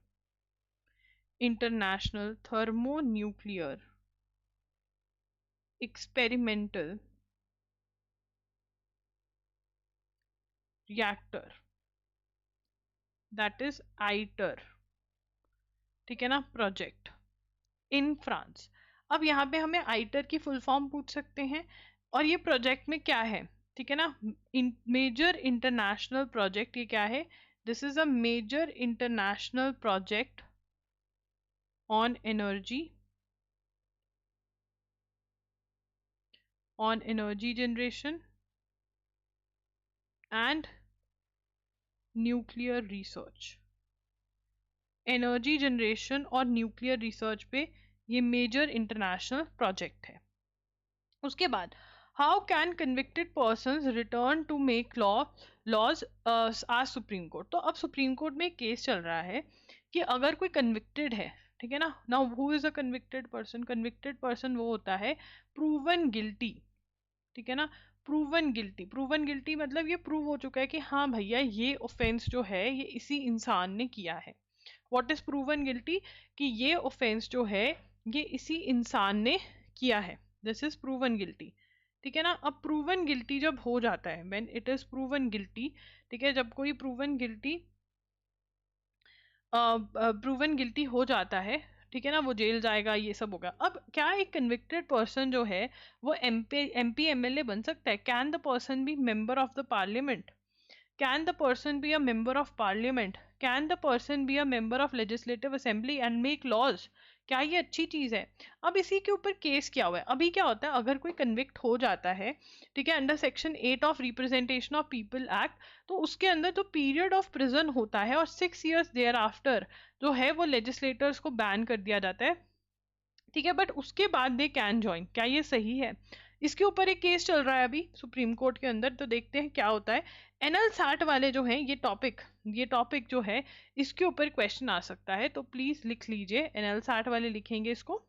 experimental reactor, that is ITER. ठीक है ना, प्रोजेक्ट इन फ्रांस. अब यहाँ पे हमें ITER की फुल फॉर्म पूछ सकते हैं, और ये प्रोजेक्ट में क्या है. ठीक है ना, मेजर इंटरनेशनल प्रोजेक्ट. ये क्या है, this is a major international project on energy generation and nuclear research. Energy generation और न्यूक्लियर रिसर्च पे ये मेजर इंटरनेशनल प्रोजेक्ट है. उसके बाद, how can convicted persons return to make laws आज सुप्रीम कोर्ट. तो अब सुप्रीम कोर्ट में एक केस चल रहा है कि अगर कोई कन्विक्टेड है, ठीक है ना, now who is a convicted person. Convicted person वो होता है प्रूवन गिल्टी. ठीक है ना, प्रूवन गिल्टी मतलब ये प्रूव हो चुका है कि हाँ भैया ये ऑफेंस जो है ये इसी इंसान ने किया है. व्हाट इज प्रूवन गिल्टी, कि ये ऑफेंस जो है ये इसी इंसान ने किया है. This is proven guilty. ठीक है ना, अब प्रूवन गिल्टी जब हो जाता है, when it is proven guilty, ठीक है, जब कोई प्रूवन गिल्टी हो जाता है, ठीक है ना, वो जेल जाएगा, ये सब होगा। अब क्या एक कन्विक्टेड पर्सन जो है वो एमपी एमएलए बन सकता है? Can the person B member of the parliament? Can the person be a member of parliament? Can the person be a member of legislative assembly and make laws? क्या ये अच्छी चीज है? अब इसी के ऊपर केस क्या हुआ है? अभी क्या होता है, अगर कोई कन्विक्ट हो जाता है, ठीक है, under section 8 of representation of people act, तो उसके अंदर जो पीरियड ऑफ प्रिजन होता है और 6 years देयर आफ्टर जो है वो लेजिस्लेटर्स को बैन कर दिया जाता है, ठीक है, बट उसके बाद दे कैन ज्वाइन। क्या ये सही है? इसके ऊपर एक केस चल रहा है अभी सुप्रीम कोर्ट के अंदर, तो देखते हैं क्या होता है। एनएल सैट वाले जो हैं, ये टॉपिक जो है इसके ऊपर क्वेश्चन आ सकता है, तो प्लीज लिख लीजिए, एनएल सैट वाले लिखेंगे इसको।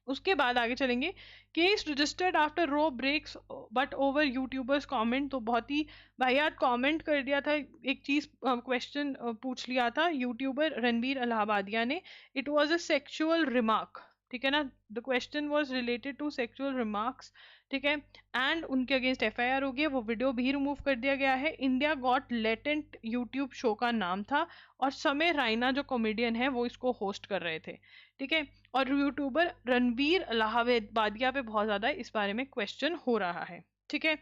उसके बाद आगे चलेंगे। Case registered after row breaks but over YouTubers comment, तो बहुत ही वाहियात कमेंट कर दिया था, एक चीज क्वेश्चन पूछ लिया था यूट्यूबर रणबीर इलाहाबादिया ने। It was a sexual remark, ठीक है ना, the question was related to sexual remarks, ठीक है, एंड उनके अगेंस्ट एफआईआर हो गई है, वो वीडियो भी रिमूव कर दिया गया है। India got latent YouTube show का नाम था, और समय रायना जो कॉमेडियन है वो इसको होस्ट कर रहे थे, ठीक है, और यूट्यूबर रणबीर इलाहाबादिया पे बहुत ज्यादा इस बारे में क्वेश्चन हो रहा है, ठीक है।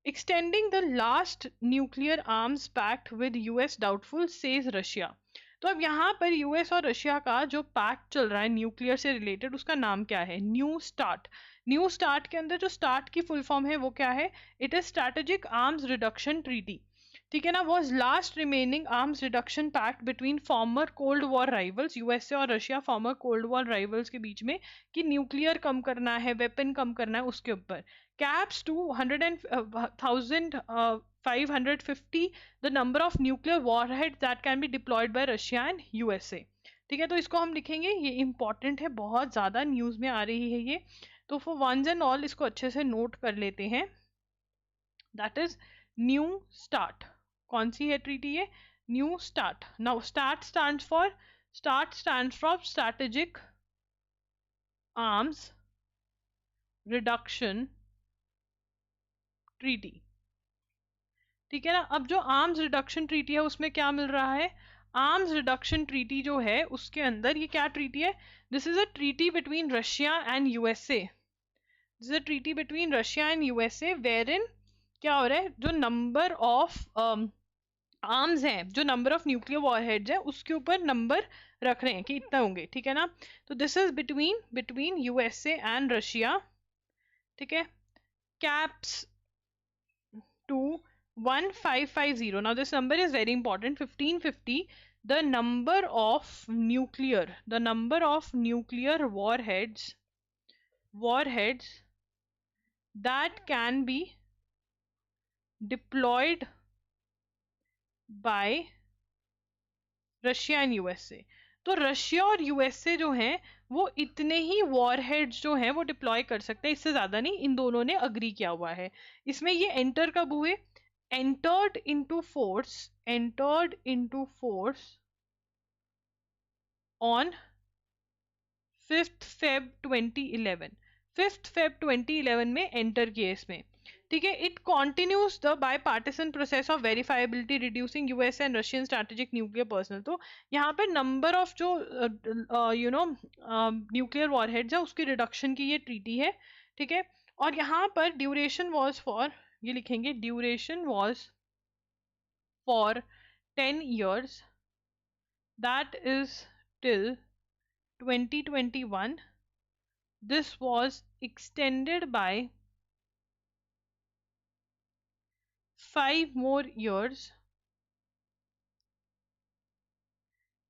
Extending the last nuclear arms pact with US doubtful says Russia. तो अब यहाँ पर यूएस और रशिया का जो पैक्ट चल रहा है न्यूक्लियर से रिलेटेड, उसका नाम क्या है? New start. न्यू स्टार्ट के अंदर जो स्टार्ट की फुल फॉर्म है वो क्या है? It is strategic arms reduction treaty, ठीक है ना, was last remaining arms reduction pact between former cold war rivals, USA और Russia former cold war rivals के बीच में, कि न्यूक्लियर कम करना है, वेपन कम करना है, उसके ऊपर। Caps to 100,550 the number of nuclear warheads that can be deployed by Russia and USA, ठीक है, तो इसको हम लिखेंगे, ये इंपॉर्टेंट है, बहुत ज्यादा न्यूज में आ रही है ये, तो फॉर वंस एंड ऑल इसको अच्छे से नोट कर लेते हैं। That is new start. कौन सी है ट्रीटी ये? New start. Now start stands for strategic arms reduction treaty, ठीक है ना। अब जो आर्म्स रिडक्शन ट्रीटी है उसमें क्या मिल रहा है? आर्म्स रिडक्शन ट्रीटी जो है उसके अंदर ये क्या ट्रीटी है? This is a treaty between Russia and USA, this is a treaty between Russia and USA wherein क्या हो रहा है, जो नंबर ऑफ आर्म्स हैं, जो नंबर ऑफ न्यूक्लियर वॉरहेड्स है उसके ऊपर नंबर रख रहे हैं कि इतना होंगे, ठीक है ना। तो this is between USA and Russia, ठीक है, caps to 1550। Now this number is very important, 1550, the number of nuclear warheads that can be deployed by Russia and USA. तो रशिया और यूएसए जो हैं वो इतने ही वॉरहेड्स जो हैं वो डिप्लॉय कर सकते हैं, इससे ज्यादा नहीं, इन दोनों ने अग्री किया हुआ है। इसमें ये एंटर कब हुए? Entered into force on 5th Feb 2011, 5th Feb 2011 में एंटर किए इसमें, ठीक है। It continues the bipartisan process of verifiability reducing US and Russian strategic nuclear personnel. तो यहाँ पे नंबर ऑफ जो न्यूक्लियर वॉरहेड्स है उसकी रिडक्शन की ये ट्रीटी है, ठीक है। और यहाँ पर ड्यूरेशन वॉज फॉर, ये लिखेंगे, duration was for 10 years, that is till 2021. This was extended by 5 more years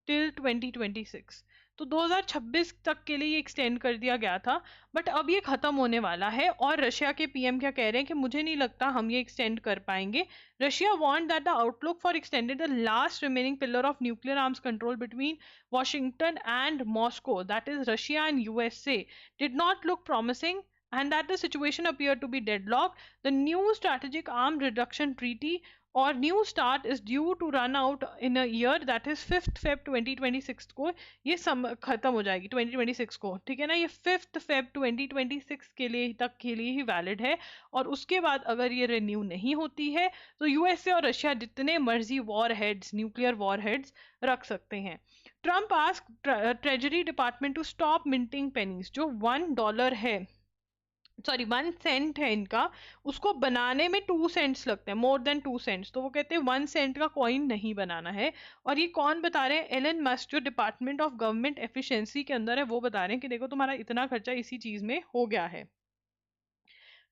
till 2026. तो 2026 तक के लिए ये एक्सटेंड कर दिया गया था, बट अब ये खत्म होने वाला है। और रशिया के पीएम क्या कह रहे हैं कि मुझे नहीं लगता हम ये एक्सटेंड कर पाएंगे। Russia want that the outlook for extended the last remaining pillar of nuclear arms control between Washington and Moscow, that is Russia and USA, did not look promising and that the situation appeared to be deadlocked. The new strategic arms reduction treaty और New START is due to run out in a year, that is 5th Feb 2026 को ये खत्म हो जाएगी 2026 को, ठीक है ना। ये 5th Feb 2026 के लिए तक के लिए ही वैलिड है, और उसके बाद अगर ये रिन्यू नहीं होती है तो यूएसए और रशिया जितने मर्जी warheads, nuclear warheads रख सकते हैं। Trump ask treasury department to stop minting pennies, जो $1 है, सॉरी 1 सेंट है इनका, उसको बनाने में 2 सेंट्स लगते हैं, मोर देन 2 सेंट्स, तो वो कहते हैं 1 सेंट का कॉइन नहीं बनाना है। और ये कौन बता रहे हैं? एलन मस्क, जो डिपार्टमेंट ऑफ गवर्नमेंट एफिशिएंसी के अंदर है, वो बता रहे हैं कि देखो तुम्हारा इतना खर्चा इसी चीज में हो गया है।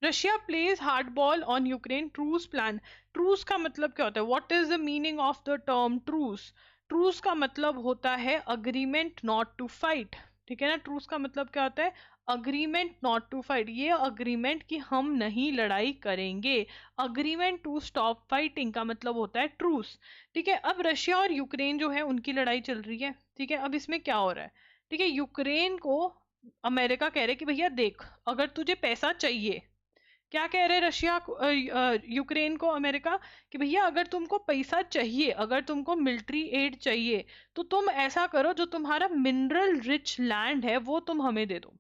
Russia pledges hardball on Ukraine truce plan. Truce का मतलब क्या होता है? What is the meaning of the term truce? Truce का मतलब होता है अग्रीमेंट नॉट टू फाइट, ठीक है ना। ट्रूस का मतलब क्या होता है? अग्रीमेंट नॉट टू फाइट, ये अग्रीमेंट कि हम नहीं लड़ाई करेंगे। अग्रीमेंट टू स्टॉप फाइटिंग का मतलब होता है ट्रूस, ठीक है। अब रशिया और यूक्रेन जो है उनकी लड़ाई चल रही है, ठीक है। अब इसमें क्या हो रहा है? ठीक है, यूक्रेन को अमेरिका कह रहे कि भैया देख, अगर तुझे पैसा चाहिए, क्या कह रहे रशिया यूक्रेन को अमेरिका, कि भैया अगर तुमको पैसा चाहिए, अगर तुमको मिलिट्री एड चाहिए, तो तुम ऐसा करो, जो तुम्हारा मिनरल रिच लैंड है वो तुम हमें दे दो।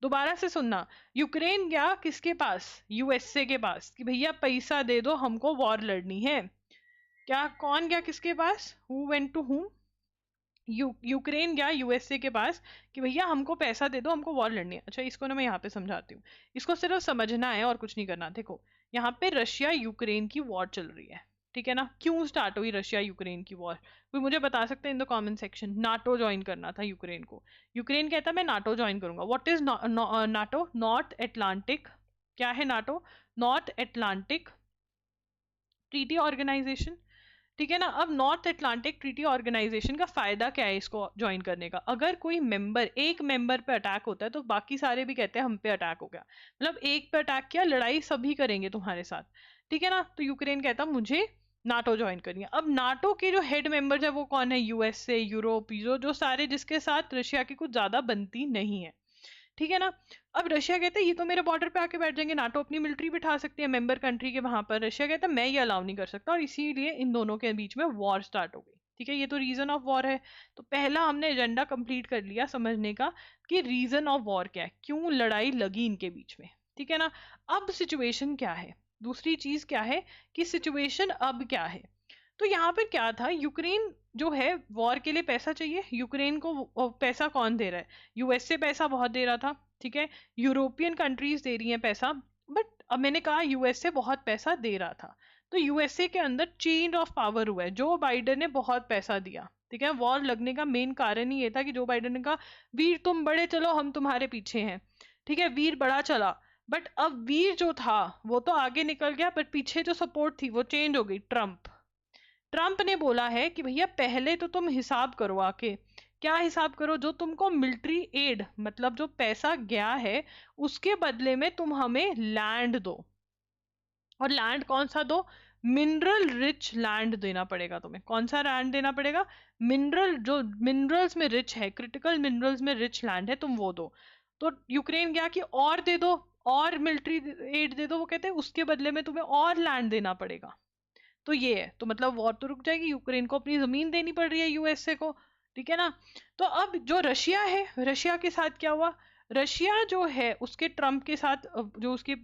दोबारा से सुनना, यूक्रेन गया किसके पास? यूएसए के पास, कि भैया पैसा दे दो, हमको वॉर लड़नी है। क्या, कौन गया किसके पास? Who went to whom? Ukraine गया यूएसए के पास कि भैया हमको पैसा दे दो, हमको वॉर लड़नी है। अच्छा, इसको ना मैं यहाँ पे समझाती हूँ, इसको सिर्फ समझना है और कुछ नहीं करना। देखो, यहाँ पे रशिया यूक्रेन की वॉर चल रही है, ठीक है ना। क्यों स्टार्ट हुई रशिया यूक्रेन की वॉर? कोई मुझे बता सकते हैं in the comment section? NATO join करना था यूक्रेन को, यूक्रेन कहता मैं नाटो ज्वाइन करूंगा। What is NATO? North Atlantic, क्या है NATO? North Atlantic Treaty Organization, ठीक है ना। अब नॉर्थ अटलांटिक ट्रीटी ऑर्गेनाइजेशन का फायदा क्या है इसको ज्वाइन करने का? अगर कोई मेंबर, एक मेंबर पे अटैक होता है तो बाकी सारे भी कहते हैं हम पे अटैक हो गया, मतलब एक पे अटैक किया, लड़ाई सभी करेंगे तुम्हारे साथ, ठीक है ना। तो यूक्रेन कहता मुझे नाटो ज्वाइन करनी है। अब नाटो के जो हेड मेंबर्स है वो कौन है? यूएसए, यूरोप, जो सारे जिसके साथ रशिया की कुछ ज्यादा बनती नहीं है, ठीक है ना। अब रशिया कहता है ये तो मेरे बॉर्डर पे आके बैठ जाएंगे, नाटो अपनी मिलिट्री बिठा सकती है मेंबर कंट्री के वहां पर। रशिया कहता है मैं ये अलाउ नहीं कर सकता, और इसीलिए इन दोनों के बीच में वॉर स्टार्ट हो गई, ठीक है। ये तो रीजन ऑफ वॉर है। तो पहला हमने एजेंडा कंप्लीट कर लिया समझने का कि रीजन ऑफ वॉर क्या है, क्यों लड़ाई लगी इनके बीच में, ठीक है ना। अब सिचुएशन क्या है? दूसरी चीज क्या है कि सिचुएशन अब क्या है? तो यहाँ पे क्या था, यूक्रेन जो है वॉर के लिए पैसा चाहिए, यूक्रेन को पैसा कौन दे रहा है? यूएसए पैसा बहुत दे रहा था, ठीक है। यूरोपियन कंट्रीज दे रही हैं पैसा, बट अब मैंने कहा यूएसए बहुत पैसा दे रहा था, तो यूएसए के अंदर चेंज ऑफ पावर हुआ है। जो बाइडेन ने बहुत पैसा दिया, ठीक है। वॉर लगने का मेन कारण ही ये था कि जो बाइडेन ने कहा वीर तुम बड़े चलो, हम तुम्हारे पीछे हैं, ठीक है। वीर बड़ा चला, बट अब वीर जो था वो तो आगे निकल गया, बट पीछे जो सपोर्ट थी वो चेंज हो गई। ट्रंप ने बोला है कि भैया पहले तो तुम हिसाब करो आके। क्या हिसाब करो? जो तुमको मिलिट्री एड, मतलब जो पैसा गया है, उसके बदले में तुम हमें लैंड दो। और लैंड कौन सा दो? मिनरल रिच लैंड देना पड़ेगा तुम्हें। कौन सा लैंड देना पड़ेगा? मिनरल, जो मिनरल्स में रिच है, क्रिटिकल मिनरल्स में रिच लैंड है, तुम वो दो। तो यूक्रेन गया कि और दे दो, और मिलिट्री एड दे दो। वो कहते हैं उसके बदले में तुम्हें और लैंड देना पड़ेगा। तो ये है, तो मतलब वॉर तो रुक जाएगी, यूक्रेन को अपनी जमीन देनी पड़ रही है यूएसए को, ठीक है ना। तो अब जो रशिया है, रशिया के साथ क्या हुआ? रशिया जो है उसके ट्रम्प के साथ, जो उसके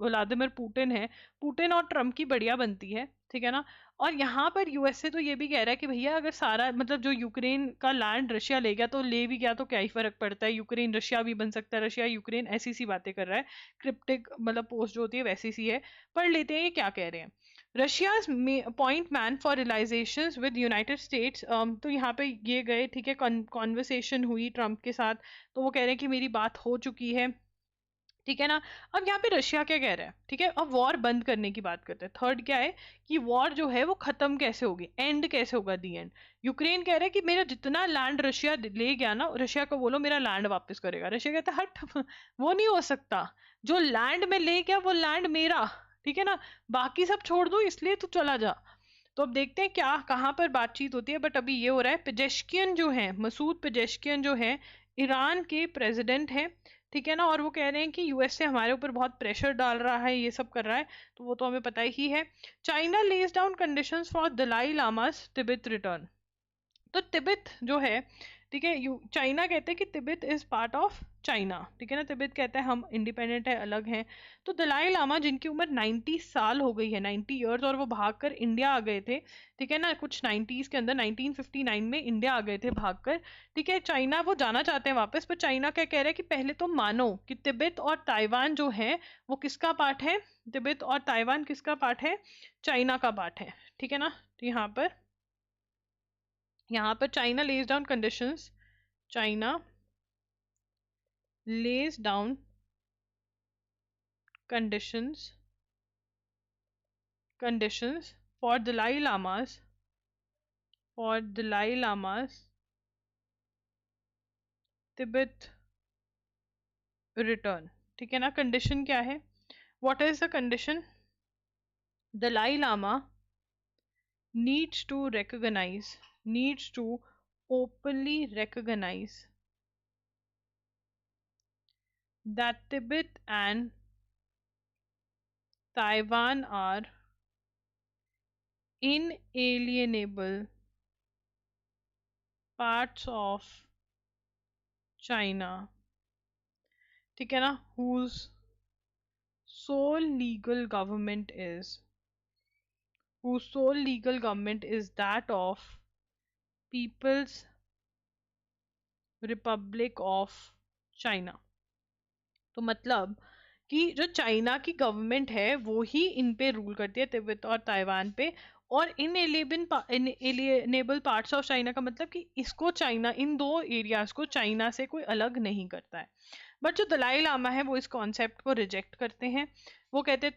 व्लादिमीर पुतिन है, पुतिन और ट्रम्प की बढ़िया बनती है, ठीक है ना। और यहाँ पर यूएसए तो ये भी कह रहा है कि भैया अगर सारा, मतलब जो यूक्रेन का लैंड रशिया ले गया तो ले भी गया, तो क्या ही फर्क पड़ता है, यूक्रेन रशिया भी बन सकता है। रशिया यूक्रेन ऐसी सी बातें कर रहा है, क्रिप्टिक मतलब पोस्ट जो होती है वैसी सी है। पढ़ लेते हैं ये क्या कह रहे हैं। Russia's point man for realisations with United States, तो यहाँ पे ये गए, ठीक है। कॉन्वर्सेशन हुई ट्रम्प के साथ, तो वो कह रहे हैं कि मेरी बात हो चुकी है, ठीक है ना। अब यहाँ पे रशिया क्या कह रहा है, ठीक है। अब वॉर बंद करने की बात करते हैं। थर्ड क्या है कि वॉर जो है वो खत्म कैसे होगी, एंड कैसे होगा, दी एंड। यूक्रेन कह रहा है कि मेरा जितना लैंड रशिया ले गया ना, रशिया को बोलो मेरा लैंड वापस करेगा। रशिया कहता है हट वो नहीं हो सकता, जो लैंड में ले गया वो लैंड मेरा, ठीक है ना, बाकी सब छोड़ दो, इसलिए तू चला जा। तो अब देखते हैं क्या कहाँ पर बातचीत होती है। बट अभी ये हो रहा है, पेजेश्कियन जो है, मसूद पेजेश्कियन जो है ईरान के प्रेसिडेंट हैं, ठीक है ना। और वो कह रहे हैं कि यूएसए हमारे ऊपर बहुत प्रेशर डाल रहा है, ये सब कर रहा है, तो वो तो हमें पता ही है। China lays down conditions for Dalai llamas Tibet return. तो तिब्बत जो है, ठीक है। चाइना कहते हैं कि Tibet is part of China, ठीक है ना, तिब्बत कहता है हम इंडिपेंडेंट है, अलग हैं। तो दलाई लामा जिनकी उम्र 90 साल हो गई है, 90 इयर्स, और वो भागकर इंडिया आ गए थे, ठीक है ना, कुछ 90s के अंदर 1959 में इंडिया आ गए थे भागकर, ठीक है। चाइना वो जाना चाहते हैं वापस, पर चाइना क्या कह रहा है कि पहले तो मानो कि तिब्बत और ताइवान जो है वो किसका पार्ट है, तिब्बत और ताइवान किसका पार्ट है, चाइना का पार्ट है, ठीक है ना। तो यहाँ पर China lays down conditions, China lays down conditions for Dalai Lama's Tibet return, ठीक है ना। कंडीशन क्या है, what is the condition? Dalai Lama needs to openly recognize that Tibet and Taiwan are inalienable parts of China, ठीक है ना, whose sole legal government is that of People's Republic of China। तो मतलब कि जो चाइना की गवर्नमेंट है वो ही इन पे रूल करती है, तिब्बत और ताइवान पे। और इनएलिएनेबल पार्ट्स ऑफ चाइना का मतलब कि इसको चाइना, इन दो एरियाज को चाइना से कोई अलग नहीं करता है। बट जो दलाई लामा है वो इस कॉन्सेप्ट को रिजेक्ट करते हैं। वो कहते हैं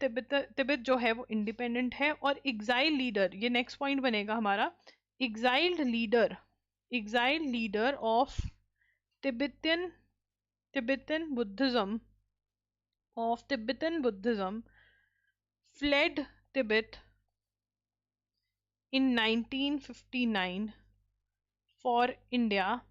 तिब्बत जो है वो इंडिपेंडेंट है। और एग्जाइल लीडर, ये नेक्स्ट पॉइंट बनेगा हमारा, exiled leader of Tibetan Buddhism fled Tibet in 1959 for India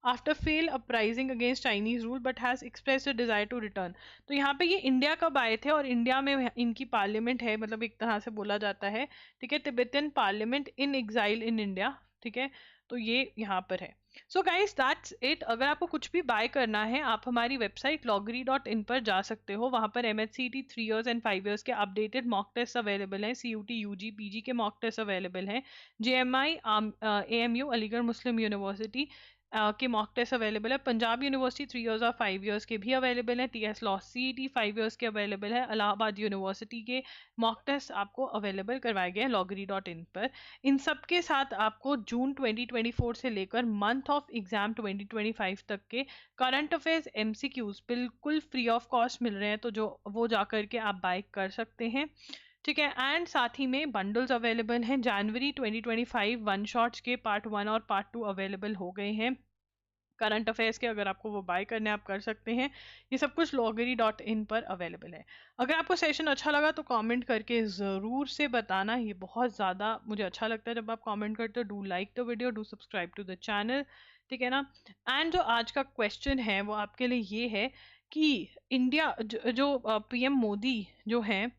after failed uprising against Chinese rule but has expressed a desire to return। तो यहाँ पे ये इंडिया कब आए थे, और इंडिया में इनकी पार्लियामेंट है, मतलब एक तरह से बोला जाता है, ठीक है, Tibetan parliament in exile in India, ठीक है। तो ये यहाँ पर है। So guys that's it. अगर आपको कुछ भी बाय करना है आप हमारी वेबसाइट loggery.in पर जा सकते हो। वहाँ पर MHCET 3 years and 5 years के अपडेटेड मॉक टेस्ट अवेलेबल हैं, CUT UG PG के मॉक टेस्ट अवेलेबल हैं, JMI AMU अलीगढ़ मुस्लिम यूनिवर्सिटी के मॉक टेस्ट अवेलेबल है, पंजाब यूनिवर्सिटी 3 years और 5 years के भी अवेलेबल है, TS लॉ CET 5 years के अवेलेबल है, इलाहाबाद यूनिवर्सिटी के मॉक टेस्ट आपको अवेलेबल करवाए गए हैं loggery.in पर। इन सब के साथ आपको जून 2024 से लेकर मंथ ऑफ एग्जाम 2025 तक के करंट अफेयर्स MCQs बिल्कुल फ्री ऑफ कॉस्ट मिल रहे हैं, तो जो वो जा करके आप बाय कर सकते हैं, ठीक है। एंड साथ ही में बंडल्स अवेलेबल हैं, जनवरी 2025 वन शॉट्स के पार्ट 1 और पार्ट 2 अवेलेबल हो गए हैं करंट अफेयर्स के। अगर आपको वो बाय करने आप कर सकते हैं। ये सब कुछ loggery.in पर अवेलेबल है। अगर आपको सेशन अच्छा लगा तो कमेंट करके ज़रूर से बताना, ये बहुत ज़्यादा मुझे अच्छा लगता है जब आप कमेंट करते हो। Do like the video, do subscribe to the channel, ठीक है ना। एंड जो आज का क्वेश्चन है वो आपके लिए ये है कि इंडिया जो PM मोदी जो हैं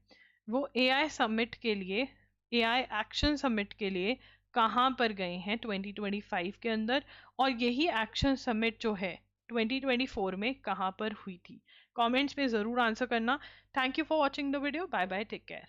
वो AI समिट के लिए, AI एक्शन समिट के लिए कहाँ पर गए हैं 2025 के अंदर, और यही एक्शन समिट जो है 2024 में कहाँ पर हुई थी। कमेंट्स में ज़रूर आंसर करना। Thank you for watching the video, bye bye, take care.